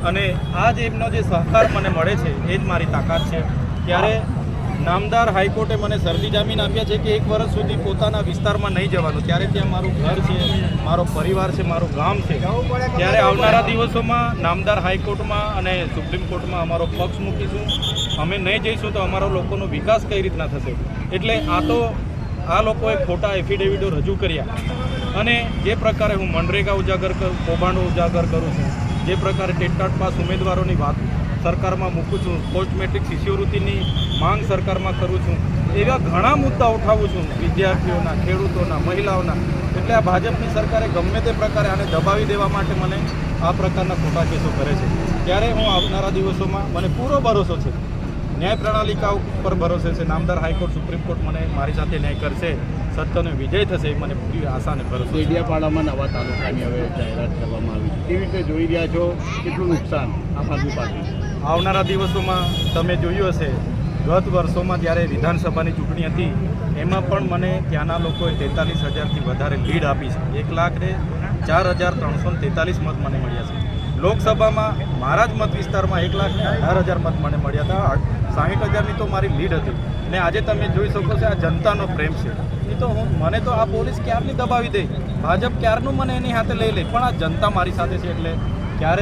અને આ જ એમનો જે સહકાર મને મળે છે એ જ મારી તાકાત છે। ત્યારે નામદાર હાઈકોર્ટે મને શરતી જામીન આપ્યા છે કે 1 વર્ષ સુધી પોતાના વિસ્તારમાં નહીં જવાનું, ત્યારે ત્યાં મારું ઘર છે, મારો પરિવાર છે, મારું ગામ છે। ત્યારે આવનારા દિવસોમાં નામદાર હાઈકોર્ટમાં અને સુપ્રીમ કોર્ટમાં અમારો પક્ષ મૂકીશું। અમે નહીં જઈશું તો અમારો લોકોનો વિકાસ કઈ રીતના થશે? એટલે આ લોકોએ ખોટા એફિડેવિટો રજૂ કર્યા અને જે પ્રકારે હું મનરેગા ઉજાગર કૌભાંડો ઉજાગર કરું છું, જે પ્રકારે ટેટ પાસ ઉમેદવારોની વાત સરકારમાં મૂકું છું, પોસ્ટ મેટ્રિક શિષ્યવૃત્તિની માંગ સરકારમાં કરું છું, એવા ઘણા મુદ્દા ઉઠાવું છું વિદ્યાર્થીઓના, ખેડૂતોના, મહિલાઓના। એટલે આ ભાજપની સરકારે ગમે તે પ્રકારે આને દબાવી દેવા માટે મને આ પ્રકારના ખોટા કેસો કરે છે। ત્યારે હું આવનારા દિવસોમાં મને પૂરો ભરોસો છે, ન્યાય પ્રણાલિકા ઉપર ભરોસે છે, નામદાર હાઈકોર્ટ સુપ્રીમ કોર્ટ મને મારી સાથે ન્યાય કરશે, સત્યનો વિજય થશે, મને પૂરી આશા અને ભરોસો છે। ડેડિયાપાડામાં નવા તાલુકાની હવે જાહેરાત કરવામાં આવી છે, કેવી રીતે જોઈ રહ્યા છો? કેટલું નુકસાન આમ આદમી પાર્ટી? આવનારા દિવસોમાં તમે જોયું હશે, ગત વર્ષોમાં જ્યારે વિધાનસભાની ચૂંટણી હતી એમાં પણ મને ત્યાંના લોકોએ 43,000થી વધારે લીડ આપી છે। 1,04,343 મત મને મળ્યા છે। લોકસભામાં મારા જ મત વિસ્તારમાં 1,18,000 મત મને મળ્યા હતા। 60,000ની તો મારી લીડ હતી ને આજે તમે જોઈ શકો છો આ જનતાનો પ્રેમ છે। નહીં તો મને તો આ પોલીસ ક્યારની દબાવી દે, ભાજપ ક્યારનું મને એની હાથે લઈ લે, પણ આ જનતા મારી સાથે છે એટલે ક્યારે